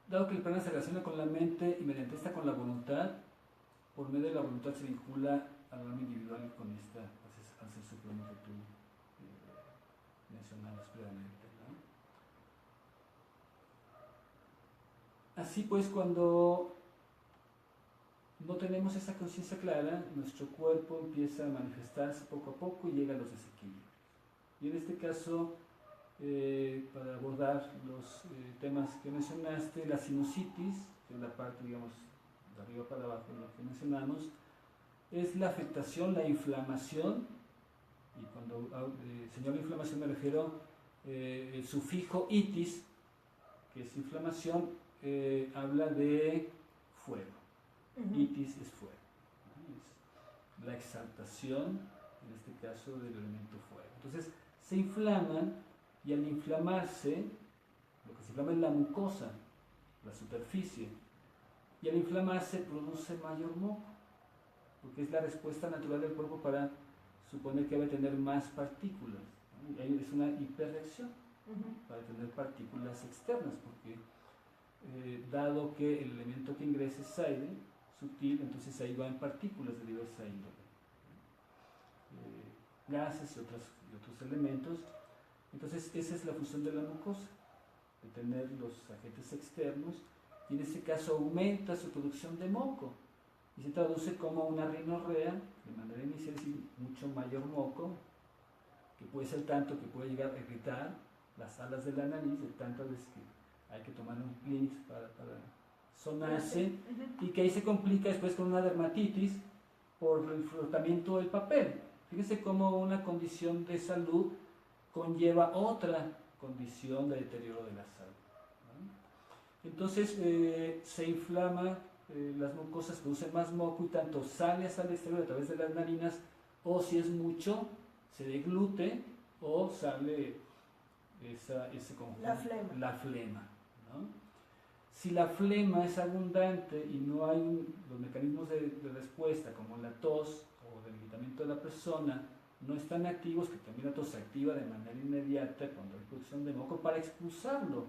Dado que el prana se relaciona con la mente y mediante esta con la voluntad, por medio de la voluntad se vincula al alma individual con esta hacer supremo que tú mencionabas previamente, ¿no? Así pues, cuando no tenemos esa conciencia clara, nuestro cuerpo empieza a manifestarse poco a poco y llega a los desequilibrios. Y en este caso, para abordar los temas que mencionaste, la sinusitis, que es la parte, digamos, de arriba para abajo, lo que mencionamos, es la afectación, la inflamación, y cuando señalo inflamación me refiero el sufijo itis, que es inflamación, habla de fuego. Itis es fuego, ¿no? Es la exaltación, en este caso, del elemento fuego. Entonces, se inflaman, y al inflamarse, lo que se inflama es la mucosa, la superficie, y al inflamarse produce mayor moco, porque es la respuesta natural del cuerpo para suponer que debe tener más partículas, ¿no? Y ahí es una hiperreacción para tener partículas externas, porque dado que el elemento que ingresa es aire sutil, entonces ahí van partículas de diversa índole, gases y otros elementos. Entonces esa es la función de la mucosa, de tener los agentes externos, y en este caso aumenta su producción de moco. y se traduce como una rinorrea, de manera inicial es mucho mayor moco, que puede ser tanto que puede llegar a irritar las alas de la nariz, de tantas veces que hay que tomar un Kleenex para sonarse, y que ahí se complica después con una dermatitis por el frotamiento del papel. Fíjense cómo una condición de salud conlleva otra condición de deterioro de la salud, ¿no? Entonces se inflama, las mucosas producen más moco y tanto sale hacia el exterior a través de las narinas, o si es mucho, se deglute o sale ese conjunto, la flema, ¿no? Si la flema es abundante y no hay los mecanismos de respuesta como la tos o debilitamiento de la persona no están activos, que también la tos se activa de manera inmediata cuando hay producción de moco para expulsarlo,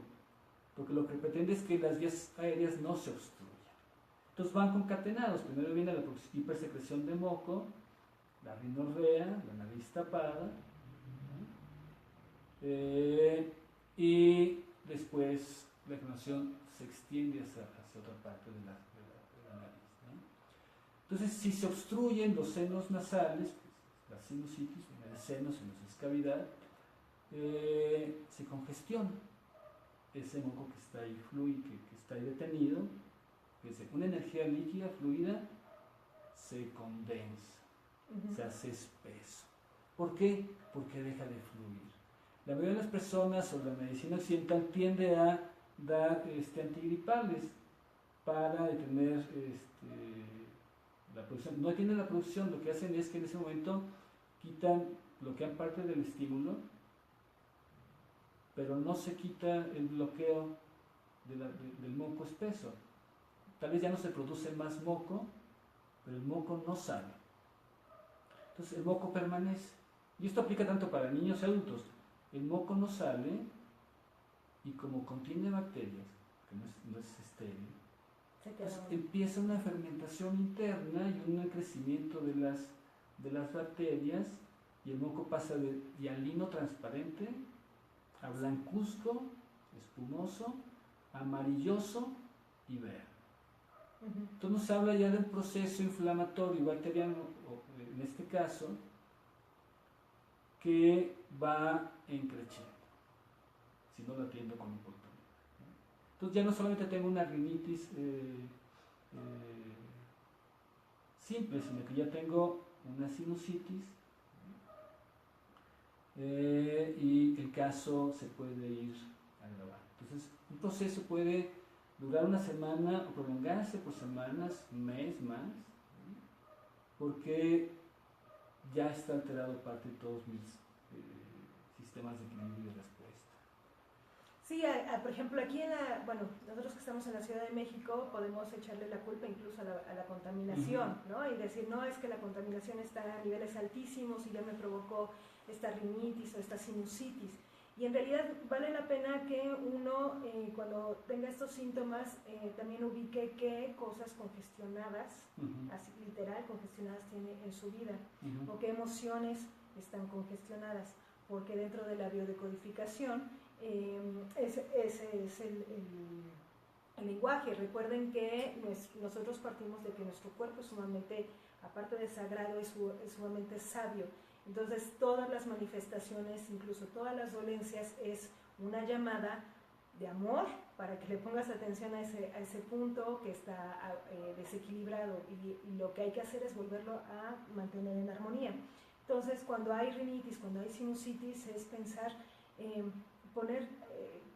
porque lo que pretende es que las vías aéreas no se obstruyan. Entonces van concatenados, primero viene la hipersecreción de moco, la rinorrea, la nariz tapada, ¿no? Y después la inflamación se extiende hacia otra parte de la nariz, ¿no? Entonces, si se obstruyen los senos nasales, pues, la sinusitis, el seno, sinusitis es cavidad, se congestiona ese moco que está ahí que está ahí detenido, una energía líquida, fluida, se condensa, se hace espeso. ¿Por qué? Porque deja de fluir. La mayoría de las personas o la medicina occidental tiende a dar antigripales para detener la producción. No detienen la producción, lo que hacen es que en ese momento bloquean parte del estímulo, pero no se quita el bloqueo del moco espeso. Tal vez ya no se produce más moco, pero el moco no sale. Entonces el moco permanece. Y esto aplica tanto para niños y adultos. El moco no sale y como contiene bacterias, que no es estéril, pues empieza una fermentación interna y un crecimiento de las bacterias, y el moco pasa de hialino transparente a blancuzco, espumoso, amarilloso y verde. Entonces nos habla ya de un proceso inflamatorio bacteriano, en este caso, que va en creciendo, si no lo atiendo con oportunidad. Entonces ya no solamente tengo una rinitis simple, sino que ya tengo una sinusitis, y el caso se puede ir agravando. Entonces un proceso puede durar una semana o prolongarse por semanas, un mes más, porque ya está alterado parte de todos mis sistemas de equilibrio y de respuesta.
Sí, por ejemplo, aquí nosotros que estamos en la Ciudad de México podemos echarle la culpa incluso a la contaminación, ¿no? Y decir, no, es que la contaminación está a niveles altísimos y ya me provocó esta rinitis o esta sinusitis. Y en realidad vale la pena que uno, cuando tenga estos síntomas, también ubique qué cosas congestionadas, así literal, congestionadas tiene en su vida, o qué emociones están congestionadas, porque dentro de la biodecodificación, ese es el lenguaje. Recuerden que nosotros partimos de que nuestro cuerpo es sumamente, aparte de sagrado, es sumamente sabio. Entonces todas las manifestaciones, incluso todas las dolencias, es una llamada de amor para que le pongas atención a ese punto que está desequilibrado, y lo que hay que hacer es volverlo a mantener en armonía. Entonces cuando hay rinitis, cuando hay sinusitis, es pensar, poner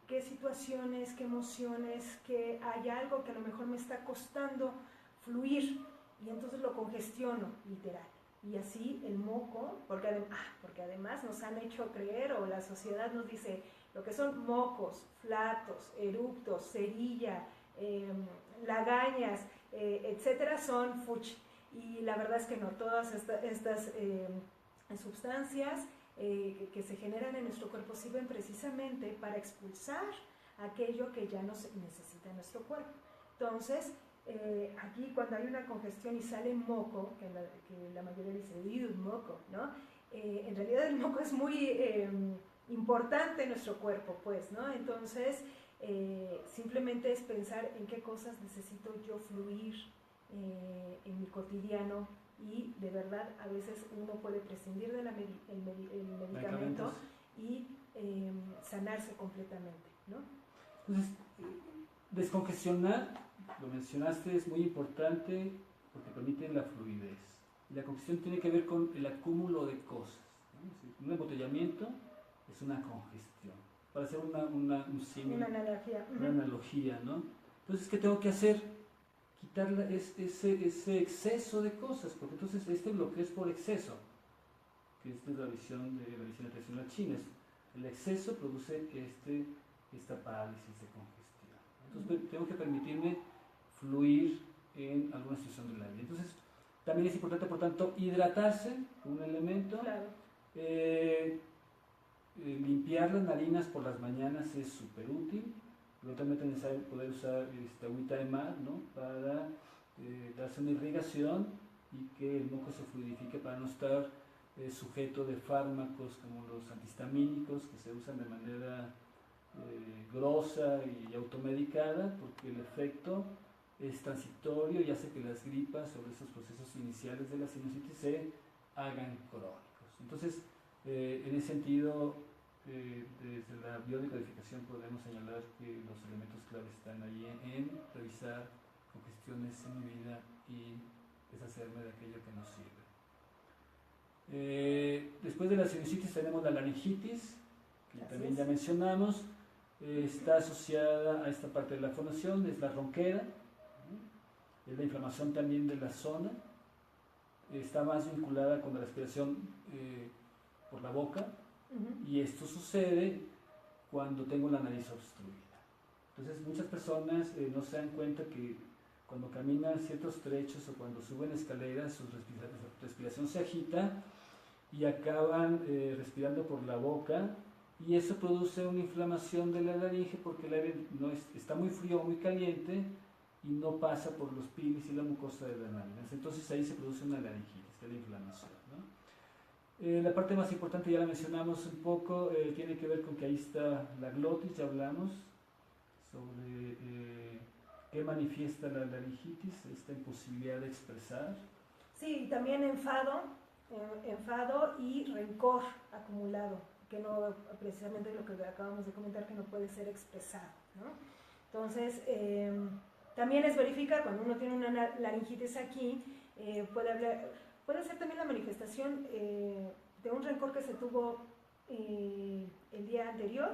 qué situaciones, qué emociones, que hay algo que a lo mejor me está costando fluir, y entonces lo congestiono, literal. Y así el moco, porque además nos han hecho creer, o la sociedad nos dice, lo que son mocos, flatos, eructos, cerilla, lagañas, etcétera, son fuchi. Y la verdad es que no, todas estas sustancias que se generan en nuestro cuerpo sirven precisamente para expulsar aquello que ya no se necesita en nuestro cuerpo. Entonces, aquí cuando hay una congestión y sale moco, que la mayoría dice, moco, ¿no? En realidad el moco es muy importante en nuestro cuerpo, pues, ¿no? Entonces, simplemente es pensar en qué cosas necesito yo fluir, en mi cotidiano, y de verdad a veces uno puede prescindir del medicamento y sanarse completamente, ¿no?
Entonces, descongestionar, lo mencionaste, es muy importante porque permite la fluidez. Y la congestión tiene que ver con el acúmulo de cosas, ¿no? Un embotellamiento es una congestión. Para hacer un símil, una analogía, ¿no? Entonces, ¿qué tengo que hacer? Quitar ese exceso de cosas, porque entonces este bloqueo es por exceso, que esta es la visión de la medicina tradicional china. El exceso produce esta parálisis de congestión. Entonces tengo que permitirme fluir en alguna situación de la vida. Entonces también es importante, por tanto, hidratarse, un elemento.
Claro.
Limpiar las narinas por las mañanas es súper útil. Eventualmente es necesario poder usar agüita de mar, ¿no? Para darse una irrigación y que el moco se fluidifique, para no estar sujeto de fármacos como los antihistamínicos, que se usan de manera grosa y automedicada, porque el efecto es transitorio y hace que las gripas sobre esos procesos iniciales de la sinusitis se hagan crónicos. Entonces, en ese sentido, desde la biodecodificación podemos señalar que los elementos claves están allí en revisar congestiones en mi vida y deshacerme de aquello que no sirve. Después de la sinusitis tenemos la laringitis, que también ya mencionamos. Está asociada a esta parte de la fonación, es la ronquera, es la inflamación también de la zona. Está más vinculada con la respiración por la boca, y esto sucede cuando tengo la nariz obstruida. Entonces muchas personas no se dan cuenta que cuando caminan ciertos trechos o cuando suben escaleras, su respiración se agita y acaban respirando por la boca, y eso produce una inflamación de la laringe porque el aire está muy frío o muy caliente y no pasa por los pilis y la mucosa de las narinas. Entonces ahí se produce una laringitis, que es la inflamación, ¿no? La parte más importante ya la mencionamos un poco, tiene que ver con que ahí está la glotis, ya hablamos sobre qué manifiesta la laringitis, esta imposibilidad de expresar.
Sí, también enfado y rencor acumulado, que no, precisamente lo que acabamos de comentar, que no puede ser expresado, ¿no? Entonces, también les verifica cuando uno tiene una laringitis aquí, puede ser también la manifestación de un rencor que se tuvo el día anterior,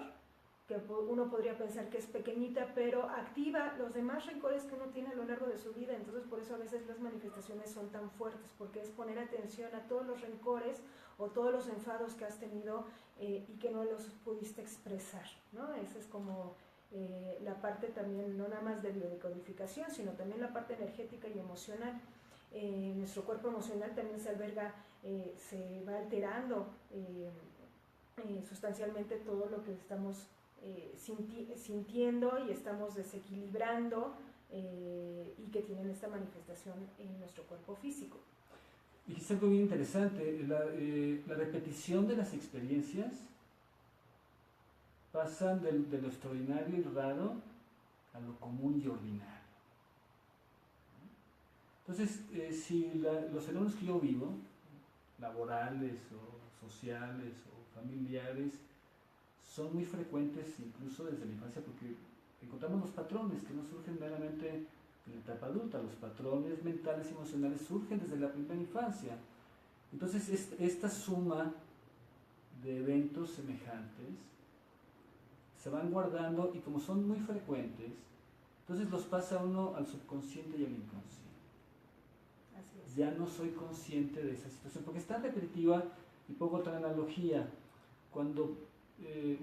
que uno podría pensar que es pequeñita, pero activa los demás rencores que uno tiene a lo largo de su vida. Entonces por eso a veces las manifestaciones son tan fuertes, porque es poner atención a todos los rencores o todos los enfados que has tenido y que no los pudiste expresar, ¿no? Esa es como la parte también, no nada más de biodecodificación, sino también la parte energética y emocional. Nuestro cuerpo emocional también se alberga, se va alterando sustancialmente todo lo que estamos sintiendo y estamos desequilibrando, y que tienen esta manifestación en nuestro cuerpo físico.
Dijiste algo bien interesante, la repetición de las experiencias pasan de lo extraordinario y raro a lo común y ordinario. Entonces, si los fenómenos que yo vivo, laborales o sociales o familiares, son muy frecuentes incluso desde la infancia, porque encontramos los patrones que no surgen meramente en la etapa adulta, los patrones mentales y emocionales surgen desde la primera infancia. Entonces esta suma de eventos semejantes se van guardando, y como son muy frecuentes, entonces los pasa uno al subconsciente y al inconsciente.
Así es.
Ya no soy consciente de esa situación, porque es tan repetitiva. Y pongo otra analogía: cuando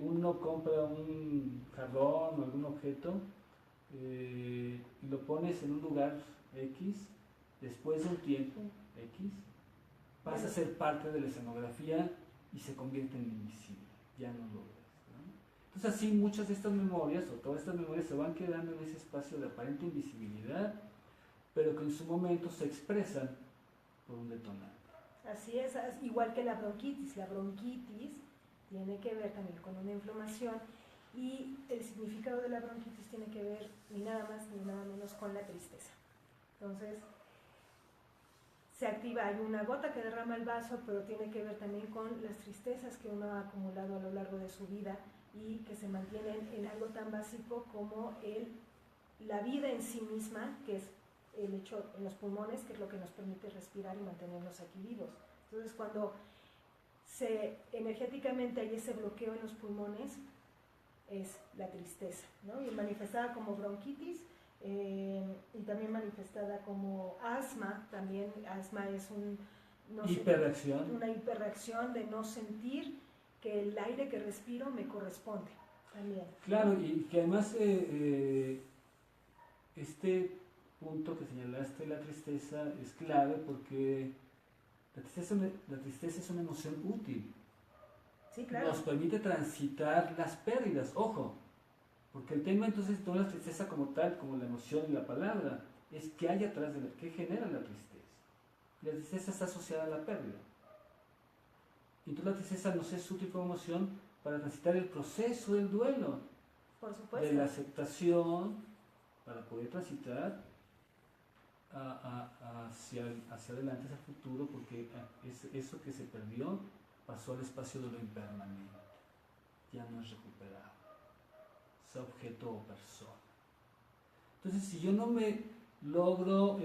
uno compra un jarrón o algún objeto y lo pones en un lugar X, después de un tiempo X, pasa a ser parte de la escenografía y se convierte en invisible, ya no lo ves, ¿no? Entonces así muchas de estas memorias, o todas estas memorias, se van quedando en ese espacio de aparente invisibilidad, pero que en su momento se expresan por un detonante.
Así es, igual que la bronquitis. La bronquitis tiene que ver también con una inflamación, y el significado de la bronquitis tiene que ver ni nada más ni nada menos con la tristeza. Entonces, se activa, hay una gota que derrama el vaso, pero tiene que ver también con las tristezas que uno ha acumulado a lo largo de su vida y que se mantienen en algo tan básico como la vida en sí misma, que es el hecho en los pulmones, que es lo que nos permite respirar y mantenernos aquí vivos. Entonces, cuando energéticamente hay ese bloqueo en los pulmones, es la tristeza, ¿no? Y manifestada como bronquitis, y también manifestada como asma. También asma es una hiperreacción de no sentir que el aire que respiro me corresponde también.
Claro, y que además este punto que señalaste, la tristeza, es clave porque la tristeza es una emoción útil.
Sí, claro.
Nos permite transitar las pérdidas, ojo, porque el tema entonces no es la tristeza como tal, como la emoción y la palabra, es qué hay atrás de qué genera la tristeza. La tristeza está asociada a la pérdida. Entonces la tristeza nos es útil como emoción para transitar el proceso del duelo,
por supuesto,
de la aceptación, para poder transitar hacia adelante, hacia el futuro, porque eso que se perdió pasó al espacio de lo impermanente, ya no es recuperado, sea objeto o persona. Entonces, si yo no me logro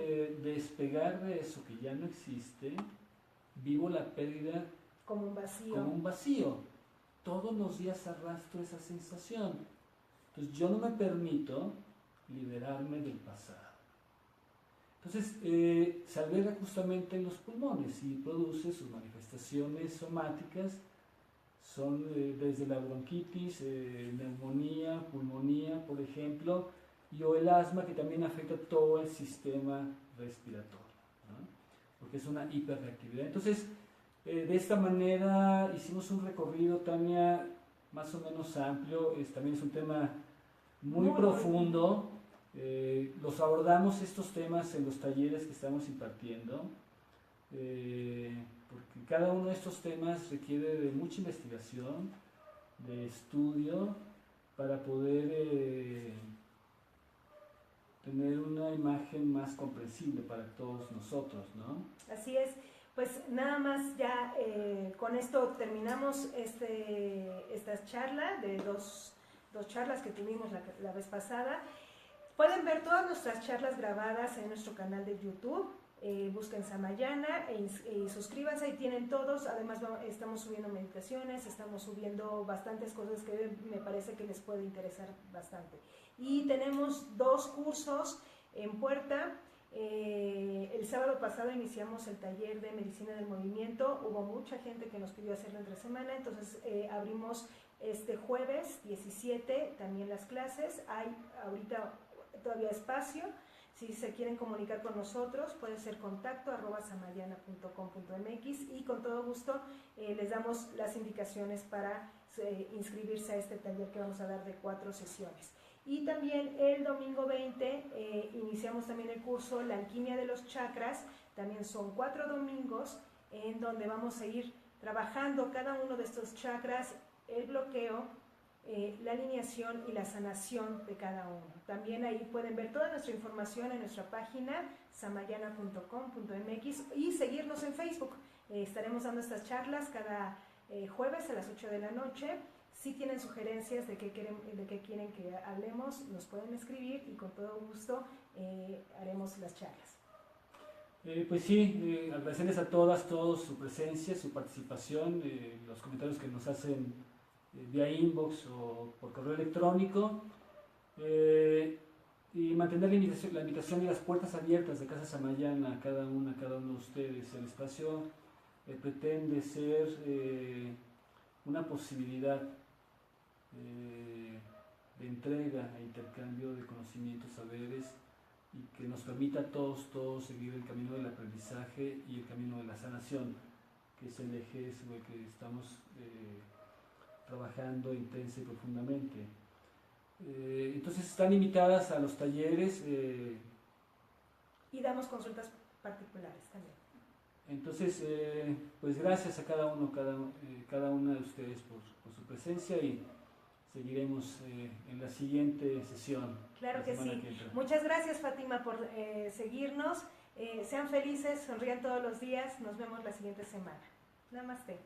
despegar de eso que ya no existe, vivo la pérdida
como un vacío.
Todos los días arrastro esa sensación. Entonces, yo no me permito liberarme del pasado. Entonces, se alberga justamente en los pulmones y produce sus manifestaciones somáticas. Son desde la bronquitis, neumonía, pulmonía, por ejemplo, o el asma, que también afecta todo el sistema respiratorio, ¿no? Porque es una hiperreactividad. Entonces, de esta manera hicimos un recorrido, Tania, más o menos amplio. También es un tema muy profundo. Los abordamos estos temas en los talleres que estamos impartiendo, porque cada uno de estos temas requiere de mucha investigación, de estudio, para poder tener una imagen más comprensible para todos nosotros, ¿no?
Así es. Pues nada más ya con esto terminamos esta charla de dos charlas que tuvimos la vez pasada. Pueden ver todas nuestras charlas grabadas en nuestro canal de YouTube. Busquen Samayana y suscríbanse, ahí tienen todos. Además estamos subiendo meditaciones, estamos subiendo bastantes cosas que me parece que les puede interesar bastante. Y tenemos 2 cursos en puerta. El sábado pasado iniciamos el taller de medicina del movimiento. Hubo mucha gente que nos pidió hacerlo entre semana, entonces abrimos este jueves 17 también las clases. Hay ahorita todavía espacio. Si se quieren comunicar con nosotros, puede ser contacto@samayana.com.mx y con todo gusto les damos las indicaciones para inscribirse a este taller que vamos a dar de 4 sesiones. Y también el domingo 20 iniciamos también el curso La Alquimia de los Chakras. También son 4 domingos en donde vamos a ir trabajando cada uno de estos chakras, el bloqueo, la alineación y la sanación de cada uno. También ahí pueden ver toda nuestra información en nuestra página samayana.com.mx y seguirnos en Facebook. Estaremos dando estas charlas cada jueves a las 8 de la noche. Si tienen sugerencias de qué quieren que hablemos, nos pueden escribir y con todo gusto haremos las charlas.
Pues sí, agradecerles a todos su presencia, su participación, los comentarios que nos hacen vía inbox o por correo electrónico, y mantener la invitación y las puertas abiertas de Casa Samayana a cada uno de ustedes. El espacio pretende ser una posibilidad de entrega e intercambio de conocimientos, saberes, y que nos permita a todos seguir el camino del aprendizaje y el camino de la sanación, que es el eje sobre el que estamos trabajando intensa y profundamente. Entonces están invitadas a los talleres.
Y damos consultas particulares también.
Entonces, pues gracias a cada una de ustedes por su presencia, y seguiremos en la siguiente sesión.
Claro que sí. Muchas gracias, Fátima, por seguirnos. Sean felices, sonrían todos los días. Nos vemos la siguiente semana. Namaste.